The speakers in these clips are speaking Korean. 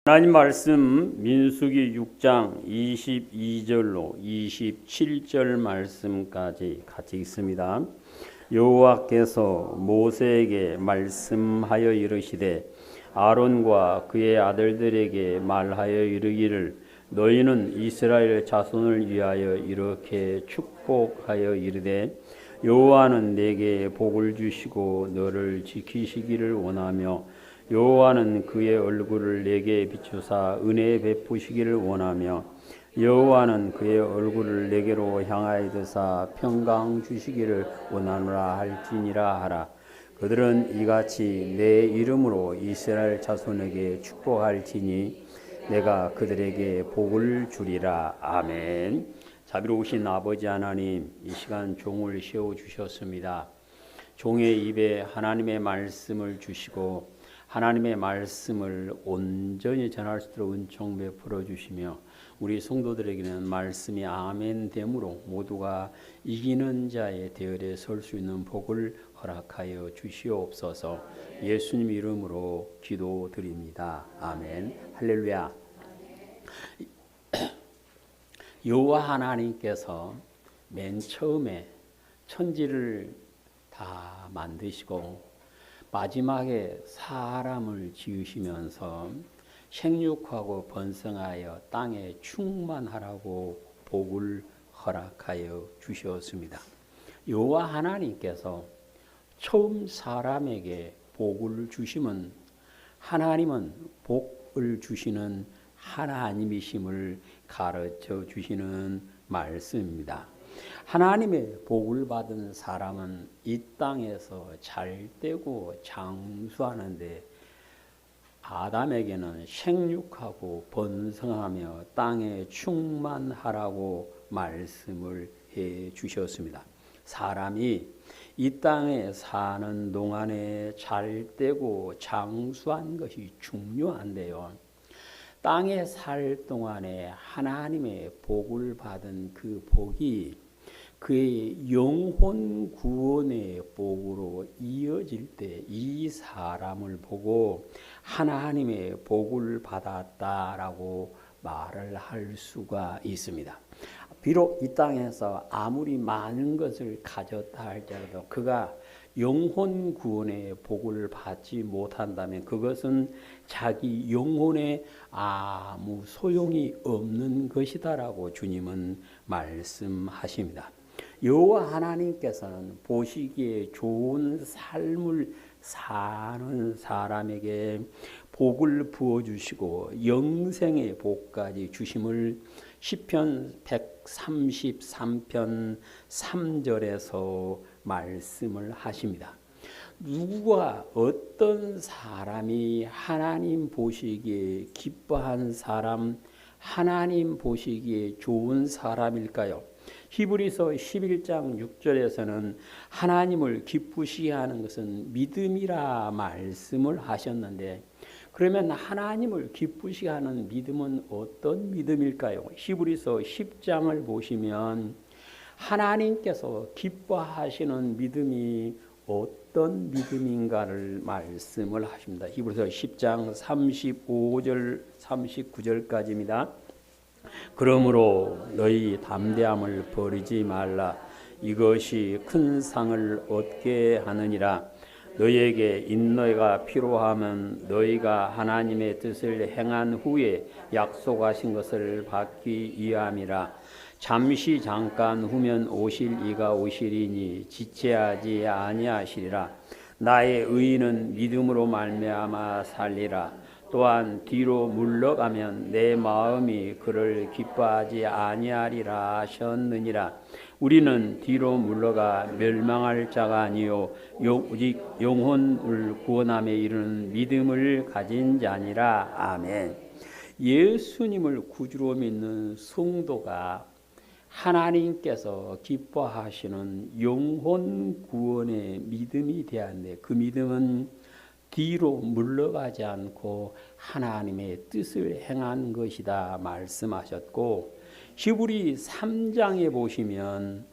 하나님 말씀 민수기 6장 22절로 27절 말씀까지 같이 읽습니다. 여호와께서 모세에게 말씀하여 이르시되 아론과 그의 아들들에게 말하여 이르기를 너희는 이스라엘 자손을 위하여 이렇게 축복하여 이르되 여호와는 내게 복을 주시고 너를 지키시기를 원하며 여호와는 그의 얼굴을 내게 비추사 은혜 베푸시기를 원하며 여호와는 그의 얼굴을 내게로 향하여 드사 평강 주시기를 원하노라 할지니라 하라. 그들은 이같이 내 이름으로 이스라엘 자손에게 축복할지니 내가 그들에게 복을 주리라. 아멘. 자비로우신 아버지 하나님, 이 시간 종을 세워주셨습니다. 종의 입에 하나님의 말씀을 주시고 하나님의 말씀을 온전히 전할 수 있도록 은총 베풀어 주시며 우리 성도들에게는 말씀이 아멘됨으로 모두가 이기는 자의 대열에 설 수 있는 복을 허락하여 주시옵소서. 예수님 이름으로 기도드립니다. 아멘. 할렐루야. 여호와 하나님께서 맨 처음에 천지를 다 만드시고 마지막에 사람을 지으시면서 생육하고 번성하여 땅에 충만하라고 복을 허락하여 주셨습니다. 여호와 하나님께서 처음 사람에게 복을 주시면 하나님은 복을 주시는 하나님이심을 가르쳐 주시는 말씀입니다. 하나님의 복을 받은 사람은 이 땅에서 잘 되고 장수하는데 아담에게는 생육하고 번성하며 땅에 충만하라고 말씀을 해 주셨습니다. 사람이 이 땅에 사는 동안에 잘 되고 장수한 것이 중요한데요. 땅에 살 동안에 하나님의 복을 받은 그 복이 그의 영혼 구원의 복으로 이어질 때 이 사람을 보고 하나님의 복을 받았다라고 말을 할 수가 있습니다. 비록 이 땅에서 아무리 많은 것을 가졌다 할지라도 그가 영혼 구원의 복을 받지 못한다면 그것은 자기 영혼에 아무 소용이 없는 것이다라고 주님은 말씀하십니다. 여호와 하나님께서는 보시기에 좋은 삶을 사는 사람에게 복을 부어주시고 영생의 복까지 주심을 시편 133편 3절에서 말씀을 하십니다. 누구와 어떤 사람이 하나님 보시기에 기뻐한 사람, 하나님 보시기에 좋은 사람일까요? 히브리서 11장 6절에서는 하나님을 기쁘시게 하는 것은 믿음이라 말씀을 하셨는데 그러면 하나님을 기쁘시게 하는 믿음은 어떤 믿음일까요? 히브리서 10장을 보시면 하나님께서 기뻐하시는 믿음이 어떤 믿음인가를 말씀을 하십니다. 히브리서 10장 35절 39절까지입니다. 그러므로 너희 담대함을 버리지 말라. 이것이 큰 상을 얻게 하느니라. 너희에게 인내가 필요하면 너희가 하나님의 뜻을 행한 후에 약속하신 것을 받기 위함이라. 잠시 잠깐 후면 오실 이가 오시리니 지체하지 아니하시리라. 나의 의인은 믿음으로 말미암아 살리라. 또한 뒤로 물러가면 내 마음이 그를 기뻐하지 아니하리라 하셨느니라. 우리는 뒤로 물러가 멸망할 자가 아니요 오직 영혼을 구원함에 이르는 믿음을 가진 자니라. 아멘. 예수님을 구주로 믿는 성도가 하나님께서 기뻐하시는 영혼 구원의 믿음이 되었는데 그 믿음은 뒤로 물러가지 않고 하나님의 뜻을 행한 것이다 말씀하셨고 히브리 3장에 보시면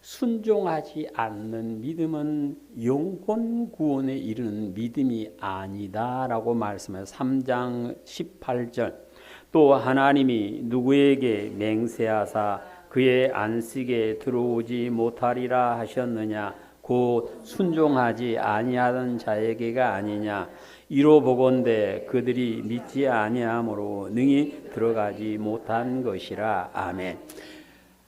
순종하지 않는 믿음은 영혼 구원에 이르는 믿음이 아니다라고 말씀해요. 3장 18절. 또 하나님이 누구에게 맹세하사 그의 안식에 들어오지 못하리라 하셨느냐? 곧 순종하지 아니하던 자에게가 아니냐? 이로 보건대 그들이 믿지 아니함으로 능히 들어가지 못한 것이라. 아멘.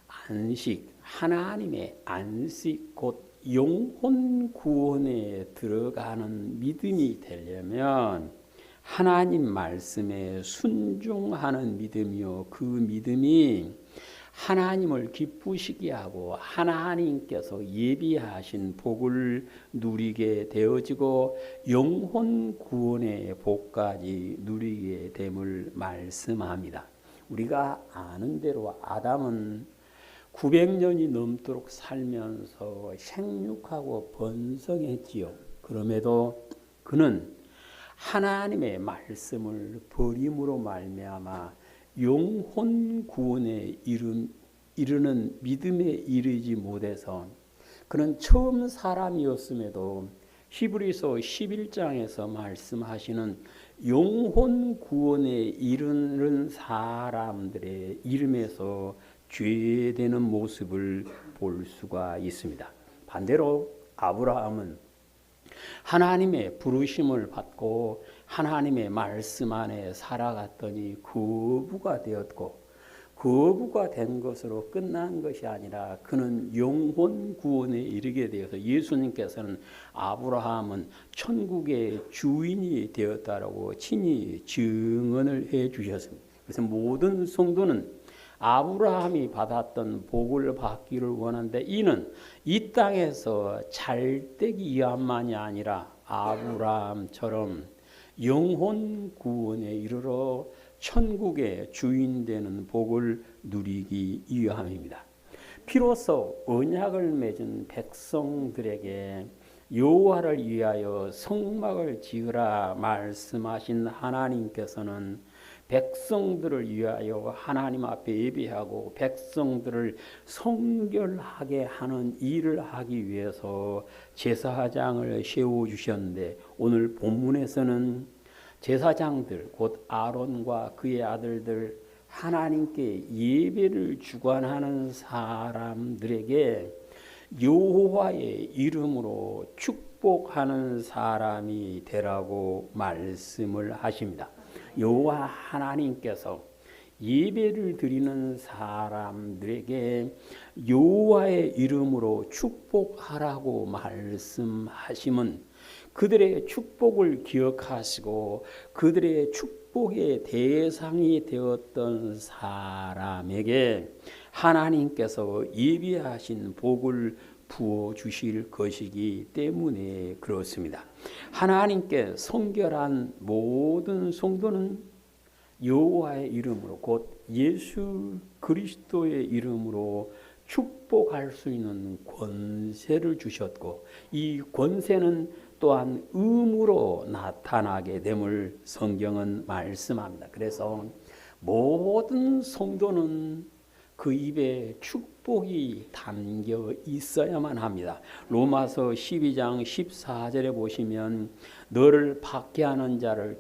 안식, 하나님의 안식 곧 영혼 구원에 들어가는 믿음이 되려면 하나님 말씀에 순종하는 믿음이요, 그 믿음이 하나님을 기쁘시게 하고 하나님께서 예비하신 복을 누리게 되어지고 영혼 구원의 복까지 누리게 됨을 말씀합니다. 우리가 아는 대로 아담은 900년이 넘도록 살면서 생육하고 번성했지요. 그럼에도 그는 하나님의 말씀을 버림으로 말미암아 영혼 구원에 이르는 믿음에 이르지 못해서 그는 처음 사람이었음에도 히브리서 11장에서 말씀하시는 영혼 구원에 이르는 사람들의 이름에서 죄되는 모습을 볼 수가 있습니다. 반대로 아브라함은 하나님의 부르심을 받고 하나님의 말씀 안에 살아갔더니 거부가 되었고, 거부가 된 것으로 끝난 것이 아니라 그는 영혼 구원에 이르게 되어서 예수님께서는 아브라함은 천국의 주인이 되었다라고 친히 증언을 해 주셨습니다. 그래서 모든 성도는 아브라함이 받았던 복을 받기를 원하는데, 이는 이 땅에서 잘되기 위함만이 아니라 아브라함처럼 영혼 구원에 이르러 천국의 주인 되는 복을 누리기 위함입니다. 비로소 언약을 맺은 백성들에게 여호와를 위하여 성막을 지으라 말씀하신 하나님께서는 백성들을 위하여 하나님 앞에 예배하고 백성들을 성결하게 하는 일을 하기 위해서 제사장을 세워주셨는데, 오늘 본문에서는 제사장들 곧 아론과 그의 아들들 하나님께 예배를 주관하는 사람들에게 여호와의 이름으로 축복하는 사람이 되라고 말씀을 하십니다. 여호와 하나님께서 예배를 드리는 사람들에게 여호와의 이름으로 축복하라고 말씀하심은 그들의 축복을 기억하시고 그들의 축복의 대상이 되었던 사람에게 하나님께서 예비하신 복을 부어주실 것이기 때문에 그렇습니다. 하나님께 성결한 모든 성도는 여호와의 이름으로 곧 예수 그리스도의 이름으로 축복할 수 있는 권세를 주셨고, 이 권세는 또한 의무로 나타나게 됨을 성경은 말씀합니다. 그래서 모든 성도는 그 입에 축복이 담겨 있어야만 합니다. 로마서 12장 14절에 보시면 너를 박해하는 자를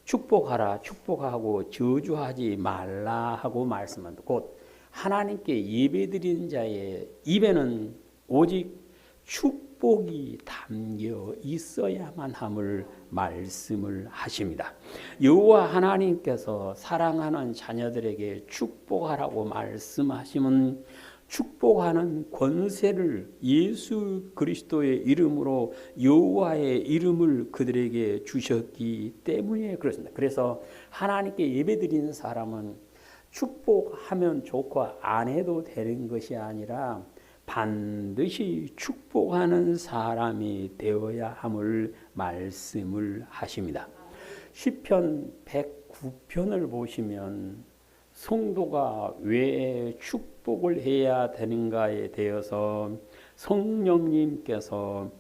축복하라 축복하고 저주하지 말라 하고 말씀합니다. 곧 하나님께 예배드리는 자의 입에는 오직 축복이 담겨 있어야만 함을 말씀을 하십니다. 여호와 하나님께서 사랑하는 자녀들에게 축복하라고 말씀하시면 축복하는 권세를 예수 그리스도의 이름으로 여호와의 이름을 그들에게 주셨기 때문에 그렇습니다. 그래서 하나님께 예배드리는 사람은 축복하면 좋고 안 해도 되는 것이 아니라 반드시 축복하는 사람이 되어야 함을 말씀을 하십니다. 시편 109편을 보시면 성도가 왜 축복을 해야 되는가에 대해서 성령님께서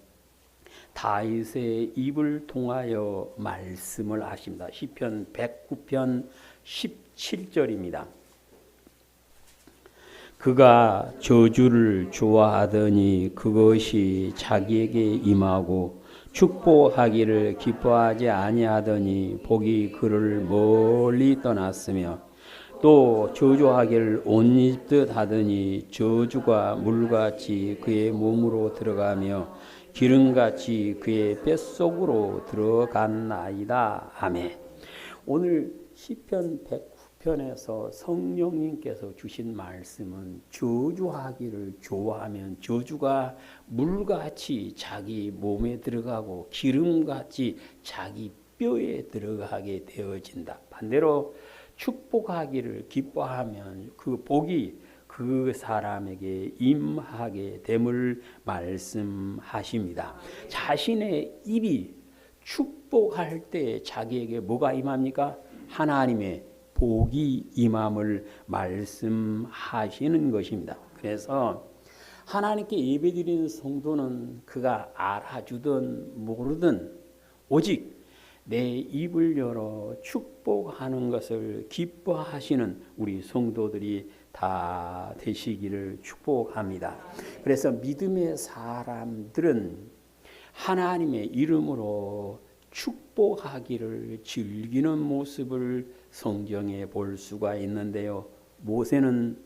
다윗의 입을 통하여 말씀을 하십니다. 시편 109편 17절입니다. 그가 저주를 좋아하더니 그것이 자기에게 임하고 축복하기를 기뻐하지 아니하더니 복이 그를 멀리 떠났으며 또 저주하기를 옷 입듯 하더니 저주가 물같이 그의 몸으로 들어가며 기름같이 그의 뱃속으로 들어갔나이다. 아멘. 오늘 시편 109편에서 성령님께서 주신 말씀은 저주하기를 좋아하면 저주가 물같이 자기 몸에 들어가고 기름같이 자기 뼈에 들어가게 되어진다. 반대로 축복하기를 기뻐하면 그 복이 그 사람에게 임하게 됨을 말씀하십니다. 자신의 입이 축복할 때 자기에게 뭐가 임합니까? 하나님의 복이 임함을 말씀하시는 것입니다. 그래서 하나님께 예배드리는 성도는 그가 알아주든 모르든 오직 내 입을 열어 축복하는 것을 기뻐하시는 우리 성도들이 다 되시기를 축복합니다. 그래서 믿음의 사람들은 하나님의 이름으로 축복하기를 즐기는 모습을 성경에 볼 수가 있는데요. 모세는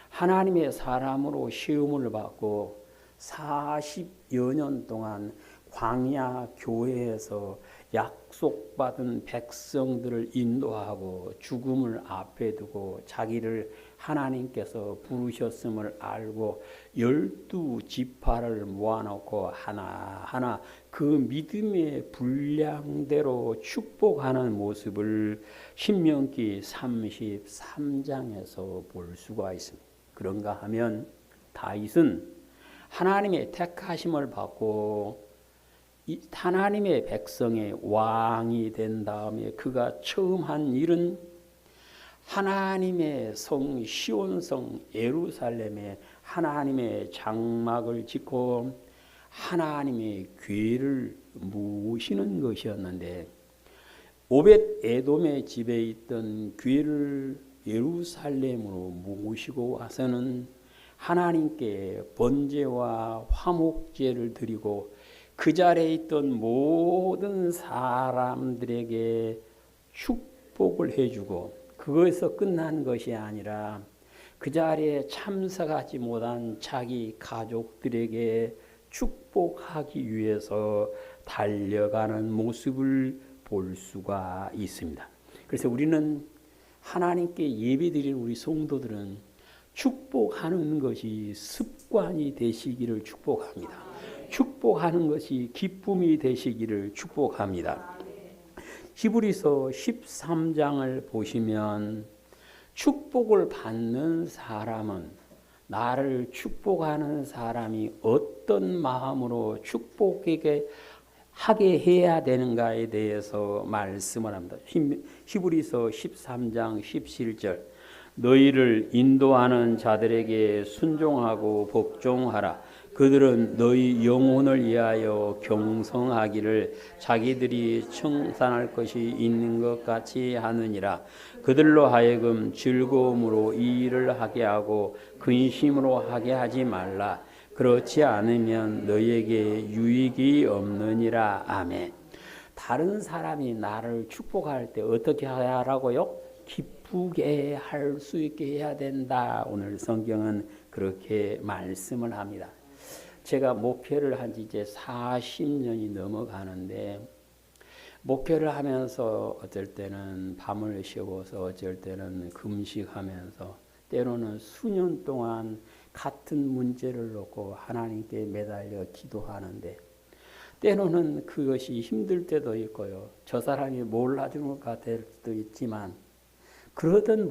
하나님의 사람으로 시험을 받고 40여 년 동안 광야 교회에서 약속받은 백성들을 인도하고 죽음을 앞에 두고 자기를 하나님께서 부르셨음을 알고 12지파를 모아놓고 하나하나 그 믿음의 분량대로 축복하는 모습을 신명기 33장에서 볼 수가 있습니다. 그런가 하면 다윗은 하나님의 택하심을 받고 하나님의 백성의 왕이 된 다음에 그가 처음 한 일은 하나님의 성 시온성 예루살렘에 하나님의 장막을 짓고 하나님의 궤를 모시는 것이었는데 오벳 에돔의 집에 있던 궤를 예루살렘으로 모시고 와서는 하나님께 번제와 화목제를 드리고 그 자리에 있던 모든 사람들에게 축복을 해주고 그것에서 끝난 것이 아니라 그 자리에 참석하지 못한 자기 가족들에게 축복하기 위해서 달려가는 모습을 볼 수가 있습니다. 그래서 우리는 하나님께 예배드리는 우리 성도들은 축복하는 것이 습관이 되시기를 축복합니다. 축복하는 것이 기쁨이 되시기를 축복합니다. 히브리서 13장을 보시면 축복을 받는 사람은 나를 축복하는 사람이 어떤 마음으로 축복하게 해야 되는가에 대해서 말씀을 합니다. 히브리서 13장 17절 너희를 인도하는 자들에게 순종하고 복종하라. 그들은 너희 영혼을 위하여 경성하기를 자기들이 청산할 것이 있는 것 같이 하느니라. 그들로 하여금 즐거움으로 이 일을 하게 하고 근심으로 하게 하지 말라. 그렇지 않으면 너희에게 유익이 없느니라. 아멘. 다른 사람이 나를 축복할 때 어떻게 하라고요? 기쁘게 할 수 있게 해야 된다. 오늘 성경은 그렇게 말씀을 합니다. 제가 목회를 한 지 이제 40년이 넘어가는데 목회를 하면서 어쩔 때는 밤을 새워서 어쩔 때는 금식하면서 때로는 수년 동안 같은 문제를 놓고 하나님께 매달려 기도하는데 때로는 그것이 힘들 때도 있고요. 저 사람이 몰라주는 것 같을 수도 있지만 그러든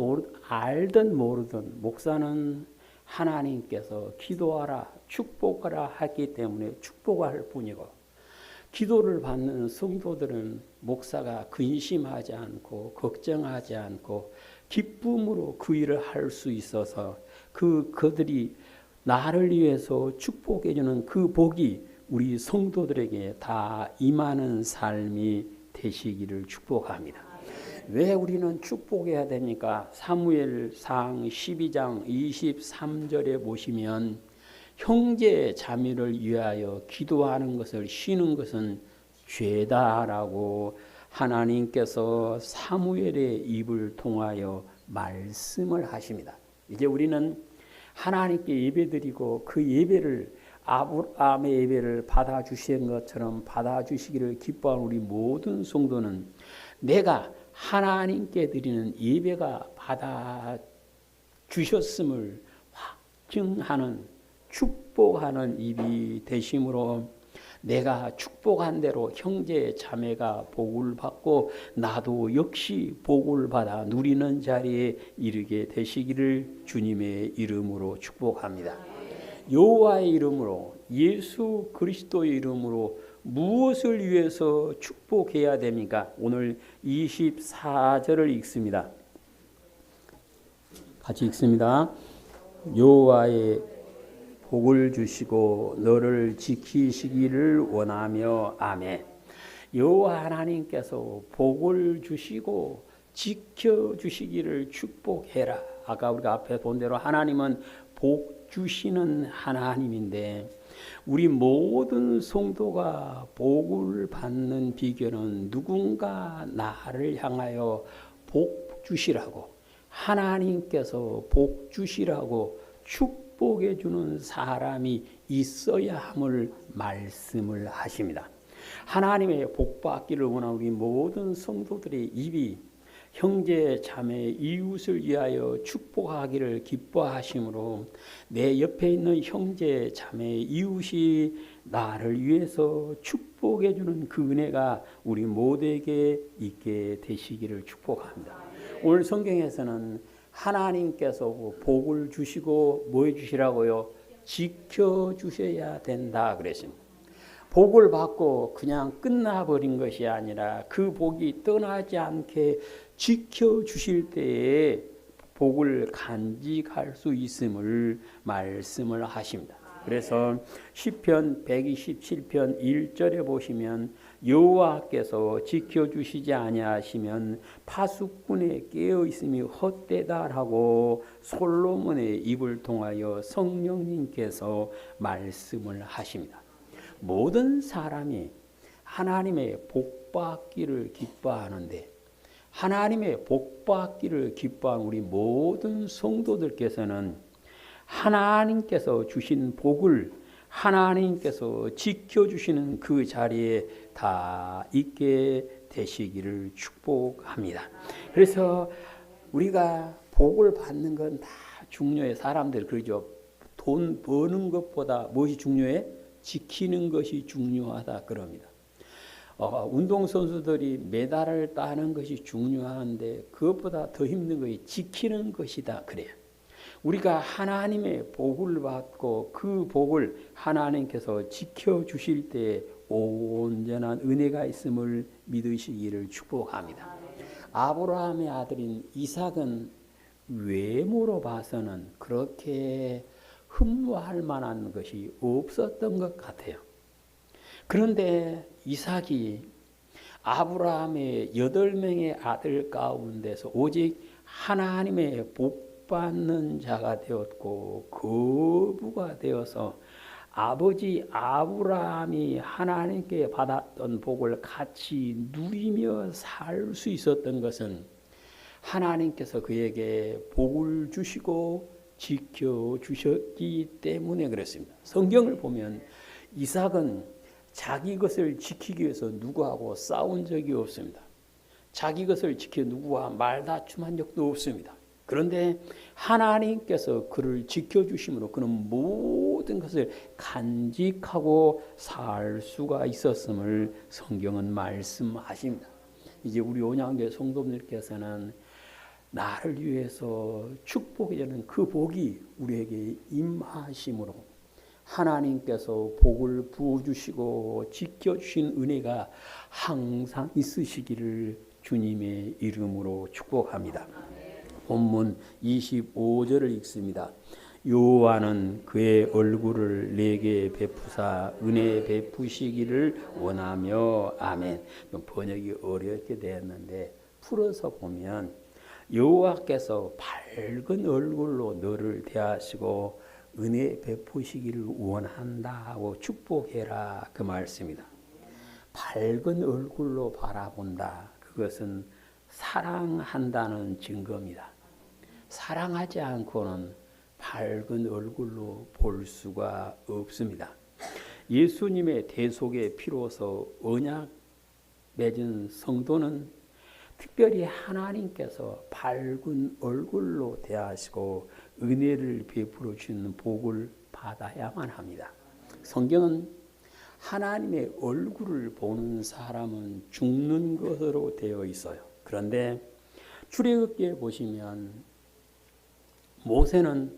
알든 모르든 목사는 하나님께서 기도하라 축복하라 하기 때문에 축복할 뿐이고 기도를 받는 성도들은 목사가 근심하지 않고 걱정하지 않고 기쁨으로 그 일을 할 수 있어서 그들이 나를 위해서 축복해 주는 그 복이 우리 성도들에게 다 임하는 삶이 되시기를 축복합니다. 왜 우리는 축복해야 됩니까? 사무엘상 12장 23절에 보시면 형제 자매를 위하여 기도하는 것을 쉬는 것은 죄다라고 하나님께서 사무엘의 입을 통하여 말씀을 하십니다. 이제 우리는 하나님께 예배드리고 그 예배를 아브라함의 예배를 받아주신 것처럼 받아주시기를 기뻐하는 우리 모든 성도는 내가 하나님께 드리는 예배가 받아주셨음을 확증하는 축복하는 입이 되심으로 내가 축복한 대로 형제 자매가 복을 받고 나도 역시 복을 받아 누리는 자리에 이르게 되시기를 주님의 이름으로 축복합니다. 여호와의 이름으로 예수 그리스도의 이름으로 무엇을 위해서 축복해야 됩니까? 오늘 24절을 읽습니다. 같이 읽습니다. 여호와의 복을 주시고 너를 지키시기를 원하며 아멘. 여호와 하나님께서 복을 주시고 지켜주시기를 축복해라. 아까 우리가 앞에 본 대로 하나님은 복 주시는 하나님인데 우리 모든 성도가 복을 받는 비결은 누군가 나를 향하여 복 주시라고 하나님께서 복 주시라고 축복해 주는 사람이 있어야 함을 말씀을 하십니다. 하나님의 복 받기를 원하는 우리 모든 성도들의 입이 형제 자매 이웃을 위하여 축복하기를 기뻐하심으로 내 옆에 있는 형제 자매 이웃이 나를 위해서 축복해 주는 그 은혜가 우리 모두에게 있게 되시기를 축복합니다. 오늘 성경에서는 하나님께서 복을 주시고 뭐 해주시라고요? 지켜주셔야 된다 그랬습니다. 복을 받고 그냥 끝나버린 것이 아니라 그 복이 떠나지 않게 지켜주실 때에 복을 간직할 수 있음을 말씀을 하십니다. 그래서 시편 127편 1절에 보시면 여호와께서 지켜주시지 아니하시면 파수꾼에 깨어 있음이 헛되다라고 솔로몬의 입을 통하여 성령님께서 말씀을 하십니다. 모든 사람이 하나님의 복 받기를 기뻐하는데 하나님의 복 받기를 기뻐하는 우리 모든 성도들께서는 하나님께서 주신 복을 하나님께서 지켜주시는 그 자리에 다 있게 되시기를 축복합니다. 그래서 우리가 복을 받는 건 다 중요해. 사람들 그러죠. 돈 버는 것보다 무엇이 중요해? 지키는 것이 중요하다 그럽니다. 운동선수들이 메달을 따는 것이 중요한데 그것보다 더 힘든 것이 지키는 것이다 그래요. 우리가 하나님의 복을 받고 그 복을 하나님께서 지켜주실 때 온전한 은혜가 있음을 믿으시기를 축복합니다. 아브라함의 아들인 이삭은 외모로 봐서는 그렇게 흠모할 만한 것이 없었던 것 같아요. 그런데 이삭이 아브라함의 8명의 아들 가운데서 오직 하나님의 복 받는 자가 되었고 거부가 되어서 아버지 아브라함이 하나님께 받았던 복을 같이 누리며 살 수 있었던 것은 하나님께서 그에게 복을 주시고 지켜주셨기 때문에 그렇습니다. 성경을 보면 이삭은 자기 것을 지키기 위해서 누구하고 싸운 적이 없습니다. 자기 것을 지켜 누구와 말다툼한 적도 없습니다. 그런데 하나님께서 그를 지켜주심으로 그는 모든 것을 간직하고 살 수가 있었음을 성경은 말씀하십니다. 이제 우리 온양교회 성도님들께서는 나를 위해서 축복이 되는 그 복이 우리에게 임하심으로 하나님께서 복을 부어주시고 지켜주신 은혜가 항상 있으시기를 주님의 이름으로 축복합니다. 본문 25절을 읽습니다. 여호와는 그의 얼굴을 내게 베푸사 은혜 베푸시기를 원하며 아멘. 번역이 어렵게 되었는데 풀어서 보면 여호와께서 밝은 얼굴로 너를 대하시고 은혜 베푸시기를 원한다 하고 축복해라 그 말씀이다. 밝은 얼굴로 바라본다. 그것은 사랑한다는 증거입니다. 사랑하지 않고는 밝은 얼굴로 볼 수가 없습니다. 예수님의 대속의 피로서 언약 맺은 성도는 특별히 하나님께서 밝은 얼굴로 대하시고 은혜를 베풀어 주는 복을 받아야만 합니다. 성경은 하나님의 얼굴을 보는 사람은 죽는 것으로 되어 있어요. 그런데 출애굽기에 보시면 모세는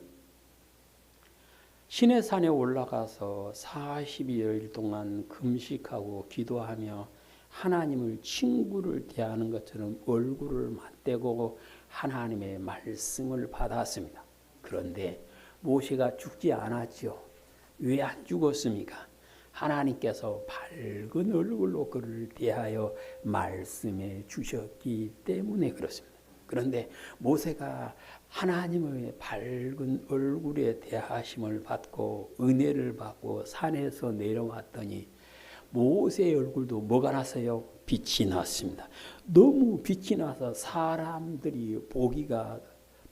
시내산에 올라가서 40여일 동안 금식하고 기도하며 하나님을 친구를 대하는 것처럼 얼굴을 맞대고 하나님의 말씀을 받았습니다. 그런데 모세가 죽지 않았지요. 왜 안 죽었습니까? 하나님께서 밝은 얼굴로 그를 대하여 말씀해 주셨기 때문에 그렇습니다. 그런데 모세가 하나님의 밝은 얼굴에 대하심을 받고 은혜를 받고 산에서 내려왔더니 모세의 얼굴도 뭐가 났어요? 빛이 났습니다. 너무 빛이 나서 사람들이 보기가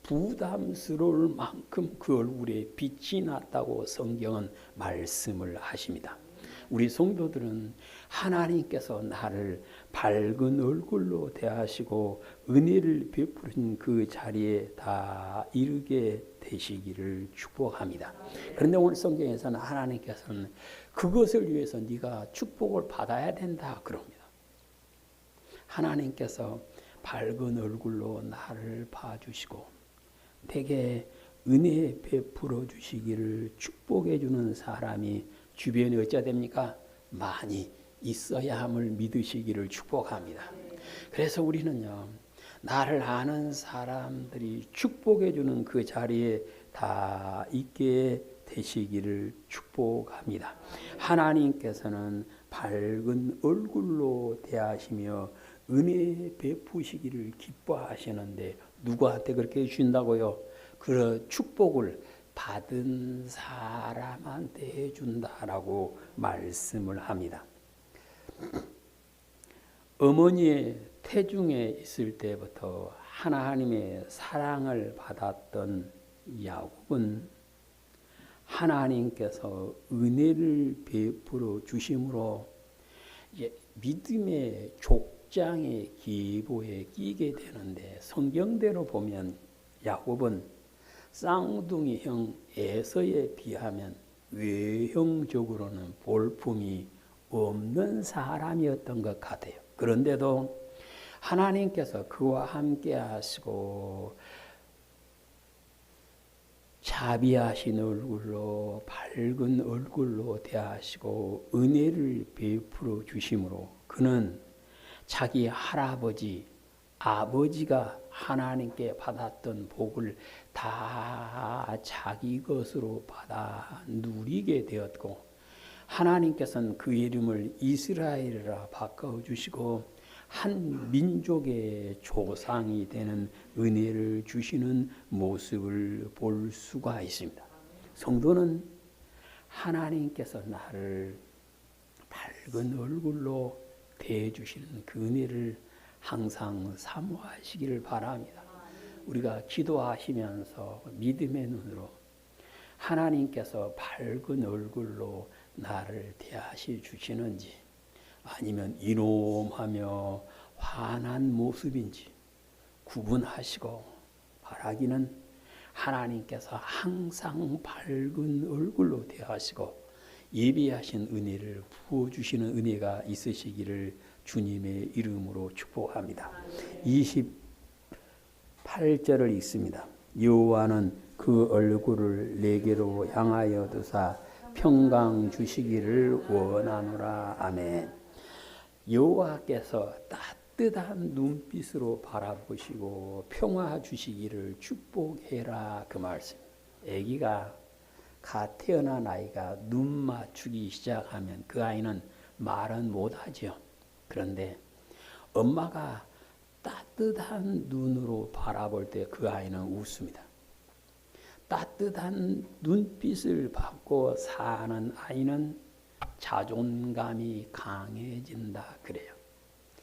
부담스러울 만큼 그 얼굴에 빛이 났다고 성경은 말씀을 하십니다. 우리 성도들은 하나님께서 나를 밝은 얼굴로 대하시고 은혜를 베푸는 그 자리에 다 이르게 되시기를 축복합니다. 그런데 오늘 성경에서는 하나님께서는 그것을 위해서 네가 축복을 받아야 된다 그럽니다. 하나님께서 밝은 얼굴로 나를 봐주시고 내게 은혜 베풀어 주시기를 축복해 주는 사람이 주변에 어찌 됩니까? 많이 있어야 함을 믿으시기를 축복합니다. 그래서 우리는요, 나를 아는 사람들이 축복해 주는 그 자리에 다 있게 되시기를 축복합니다. 하나님께서는 밝은 얼굴로 대하시며 은혜 베푸시기를 기뻐하시는데 누구한테 그렇게 해주신다고요? 그 축복을 받은 사람한테 해준다라고 말씀을 합니다. 어머니의 태중에 있을 때부터 하나님의 사랑을 받았던 야곱은 하나님께서 은혜를 베풀어 주심으로 믿음의 족장의 기보에 끼게 되는데 성경대로 보면 야곱은 쌍둥이형 에서에 비하면 외형적으로는 볼품이 없는 사람이었던 것 같아요. 그런데도 하나님께서 그와 함께 하시고 자비하신 얼굴로 밝은 얼굴로 대하시고 은혜를 베풀어 주심으로 그는 자기 할아버지 아버지가 하나님께 받았던 복을 다 자기 것으로 받아 누리게 되었고 하나님께서는 그 이름을 이스라엘이라 바꿔주시고 한 민족의 조상이 되는 은혜를 주시는 모습을 볼 수가 있습니다. 성도는 하나님께서 나를 밝은 얼굴로 대해주시는 그 은혜를 항상 사모하시기를 바랍니다. 우리가 기도하시면서 믿음의 눈으로 하나님께서 밝은 얼굴로 나를 대하시 주시는지 아니면 이놈하며 화난 모습인지 구분하시고 바라기는 하나님께서 항상 밝은 얼굴로 대하시고 예비하신 은혜를 부어주시는 은혜가 있으시기를 주님의 이름으로 축복합니다. 28절을 읽습니다. 여호와는 그 얼굴을 내게로 향하여 두사 평강 주시기를 원하노라. 아멘. 여호와께서 따뜻한 눈빛으로 바라보시고 평화 주시기를 축복해라 그 말씀. 아기가 갓 태어난 아이가 눈 맞추기 시작하면 그 아이는 말은 못하죠. 그런데 엄마가 따뜻한 눈으로 바라볼 때 그 아이는 웃습니다. 따뜻한 눈빛을 받고 사는 아이는 자존감이 강해진다 그래요.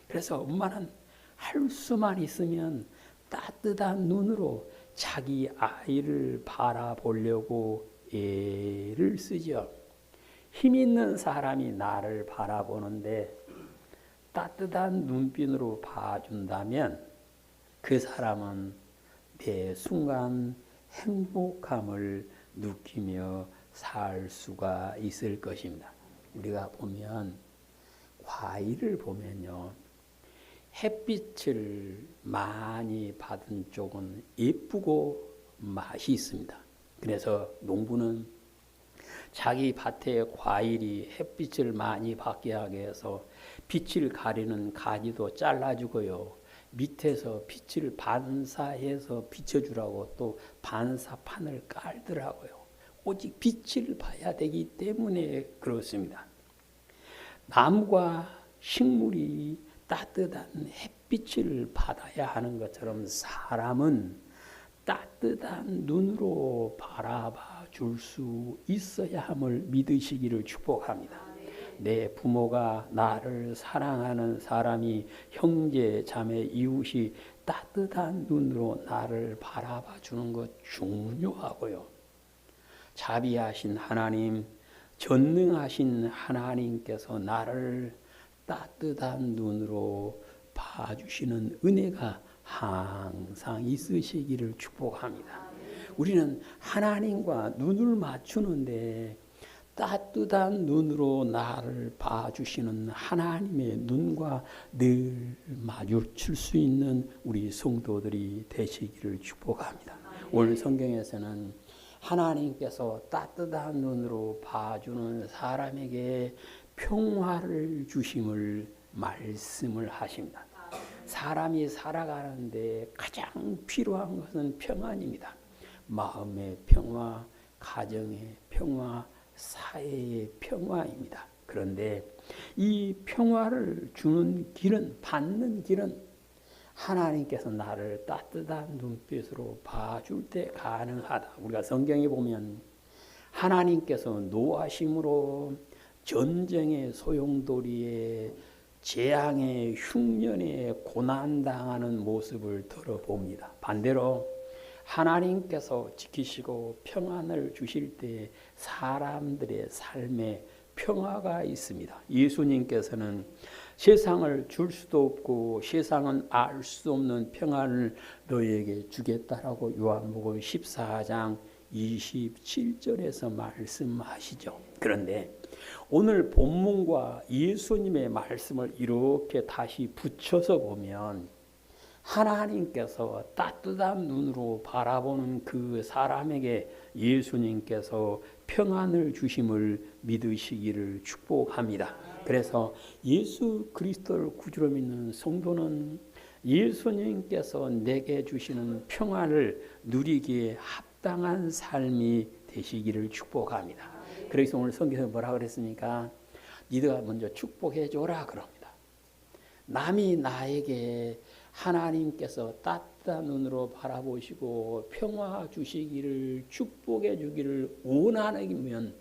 그래서 엄마는 할 수만 있으면 따뜻한 눈으로 자기 아이를 바라보려고 애를 쓰죠. 힘 있는 사람이 나를 바라보는데 따뜻한 눈빛으로 봐준다면 그 사람은 매 순간 행복함을 느끼며 살 수가 있을 것입니다. 우리가 보면 과일을 보면요, 햇빛을 많이 받은 쪽은 예쁘고 맛이 있습니다. 그래서 농부는 자기 밭에 과일이 햇빛을 많이 받게 하기 위해서 빛을 가리는 가지도 잘라주고요. 밑에서 빛을 반사해서 비춰주라고 또 반사판을 깔더라고요. 오직 빛을 봐야 되기 때문에 그렇습니다. 나무가 식물이 따뜻한 햇빛을 받아야 하는 것처럼 사람은 따뜻한 눈으로 바라봐 줄 수 있어야 함을 믿으시기를 축복합니다. 내 부모가 나를 사랑하는 사람이 형제, 자매, 이웃이 따뜻한 눈으로 나를 바라봐 주는 것 중요하고요. 자비하신 하나님, 전능하신 하나님께서 나를 따뜻한 눈으로 봐주시는 은혜가 항상 있으시기를 축복합니다. 우리는 하나님과 눈을 맞추는데 따뜻한 눈으로 나를 봐주시는 하나님의 눈과 늘 마주칠 수 있는 우리 성도들이 되시기를 축복합니다. 오늘 성경에서는 하나님께서 따뜻한 눈으로 봐주는 사람에게 평화를 주심을 말씀을 하십니다. 사람이 살아가는데 가장 필요한 것은 평안입니다. 마음의 평화, 가정의 평화, 사회의 평화입니다. 그런데 이 평화를 주는 길은, 받는 길은 하나님께서 나를 따뜻한 눈빛으로 봐줄 때 가능하다. 우리가 성경에 보면 하나님께서 노하심으로 전쟁의 소용돌이에 재앙의 흉년에 고난당하는 모습을 들어봅니다. 반대로 하나님께서 지키시고 평안을 주실 때 사람들의 삶에 평화가 있습니다. 예수님께서는 세상을 줄 수도 없고 세상은 알 수 없는 평안을 너희에게 주겠다라고 요한복음 14장 27절에서 말씀하시죠. 그런데 오늘 본문과 예수님의 말씀을 이렇게 다시 붙여서 보면 하나님께서 따뜻한 눈으로 바라보는 그 사람에게 예수님께서 평안을 주심을 믿으시기를 축복합니다. 그래서 예수 그리스도를 구주로 믿는 성도는 예수님께서 내게 주시는 평안을 누리기에 합당한 삶이 되시기를 축복합니다. 그래서 오늘 성경에서 뭐라 그랬습니까? 니가 먼저 축복해 줘라 그럽니다. 남이 나에게 하나님께서 따뜻한 눈으로 바라보시고 평화 주시기를 축복해 주기를 원하면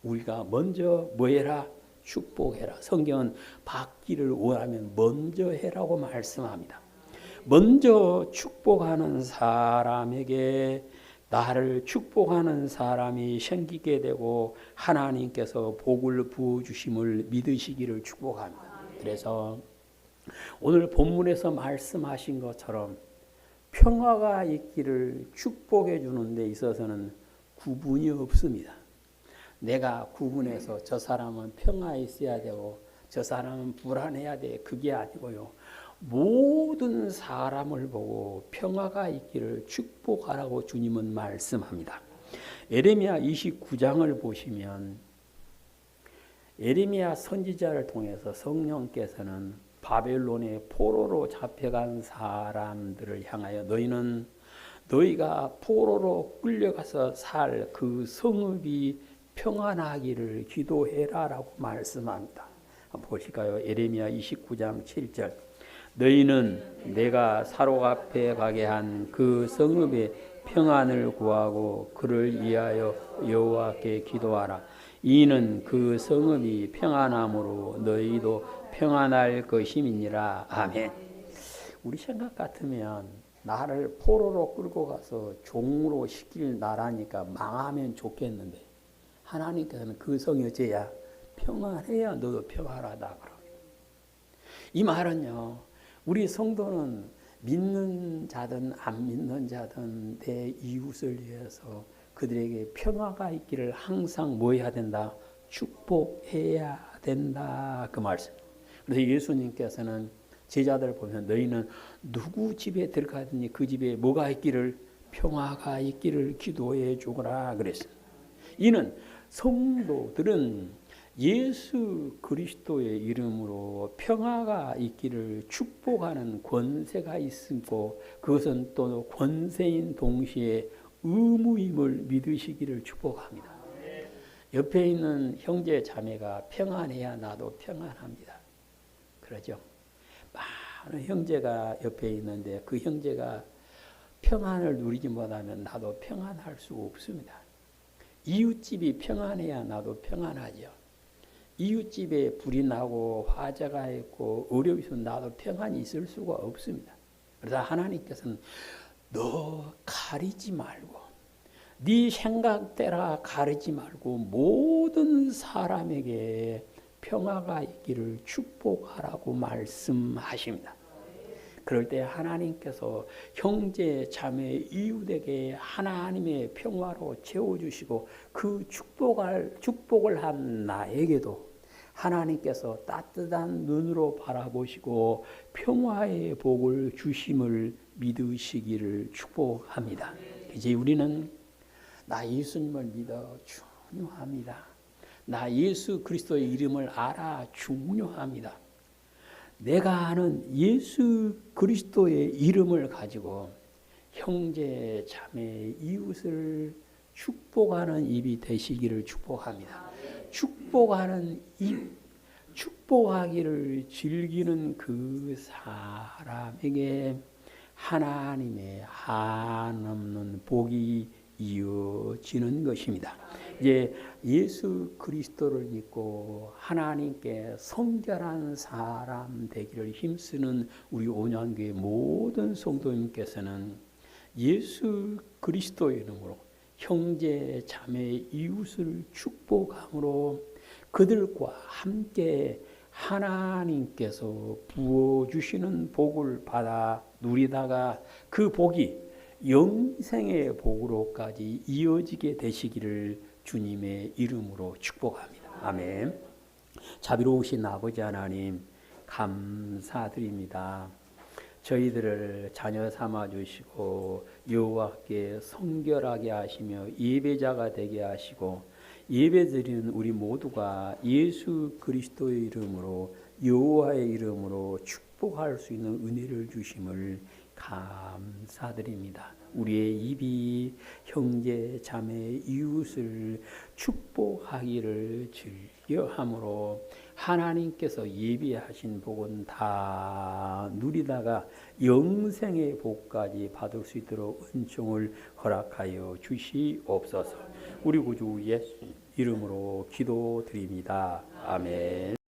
우리가 먼저 뭐 해라? 축복해라. 성경은 받기를 원하면 먼저 해라고 말씀합니다. 먼저 축복하는 사람에게 나를 축복하는 사람이 생기게 되고 하나님께서 복을 부어주심을 믿으시기를 축복합니다. 그래서 오늘 본문에서 말씀하신 것처럼 평화가 있기를 축복해 주는 데 있어서는 구분이 없습니다. 내가 구분해서 저 사람은 평화에 있어야 되고 저 사람은 불안해야 돼. 그게 아니고요. 모든 사람을 보고 평화가 있기를 축복하라고 주님은 말씀합니다. 예레미야 29장을 보시면 예레미야 선지자를 통해서 성령께서는 바벨론의 포로로 잡혀간 사람들을 향하여 너희가 포로로 끌려가서 살 그 성읍이 평안하기를 기도해라라고 말씀합니다. 한번 보실까요? 예레미야 29장 7절. 너희는 내가 사로잡혀 가게 한 그 성읍의 평안을 구하고 그를 위하여 여호와께 기도하라. 이는 그 성읍이 평안함으로 너희도 평안할 것임이니라. 아멘. 우리 생각 같으면 나를 포로로 끌고 가서 종으로 시킬 나라니까 망하면 좋겠는데 하나님께서는 그 성이 어째야 평안해야 너도 평안하다. 이 말은요, 우리 성도는 믿는 자든 안 믿는 자든 내 이웃을 위해서 그들에게 평화가 있기를 항상 뭐 해야 된다? 축복해야 된다. 그 말씀. 그래서 예수님께서는 제자들 보면 너희는 누구 집에 들어가든지 그 집에 뭐가 있기를 평화가 있기를 기도해 주거라 그랬습니다. 이는 성도들은 예수 그리스도의 이름으로 평화가 있기를 축복하는 권세가 있고 그것은 또 권세인 동시에 의무임을 믿으시기를 축복합니다. 옆에 있는 형제 자매가 평안해야 나도 평안합니다. 그러죠? 많은 형제가 옆에 있는데 그 형제가 평안을 누리지 못하면 나도 평안할 수 없습니다. 이웃집이 평안해야 나도 평안하죠. 이웃집에 불이 나고 화재가 있고 어려움이 있으면 나도 평안이 있을 수가 없습니다. 그래서 하나님께서는 너 가리지 말고 네 생각대로 가리지 말고 모든 사람에게 평화가 있기를 축복하라고 말씀하십니다. 그럴 때 하나님께서 형제, 자매, 이웃에게 하나님의 평화로 채워주시고 그 축복을 한 나에게도 하나님께서 따뜻한 눈으로 바라보시고 평화의 복을 주심을 믿으시기를 축복합니다. 이제 우리는 나 예수님을 믿어 중요합니다. 나 예수 그리스도의 이름을 알아 중요합니다. 내가 아는 예수 그리스도의 이름을 가지고 형제, 자매, 이웃을 축복하는 입이 되시기를 축복합니다. 축복하는 입, 축복하기를 즐기는 그 사람에게 하나님의 한없는 복이 이어지는 것입니다. 이제 예수 그리스도를 믿고 하나님께 성결한 사람 되기를 힘쓰는 우리 온양교회 모든 성도님께서는 예수 그리스도의 이름으로 형제, 자매, 이웃을 축복함으로 그들과 함께 하나님께서 부어주시는 복을 받아 누리다가 그 복이 영생의 복으로까지 이어지게 되시기를 주님의 이름으로 축복합니다. 아멘. 자비로우신 아버지 하나님 감사드립니다. 저희들을 자녀 삼아 주시고 여호와께 성결하게 하시며 예배자가 되게 하시고 예배드리는 우리 모두가 예수 그리스도의 이름으로 여호와의 이름으로 축복할 수 있는 은혜를 주심을 감사드립니다. 우리의 입이 형제, 자매, 이웃을 축복하기를 즐겨함으로 하나님께서 예비하신 복은 다 누리다가 영생의 복까지 받을 수 있도록 은총을 허락하여 주시옵소서. 우리 구주 예수 이름으로 기도드립니다. 아멘.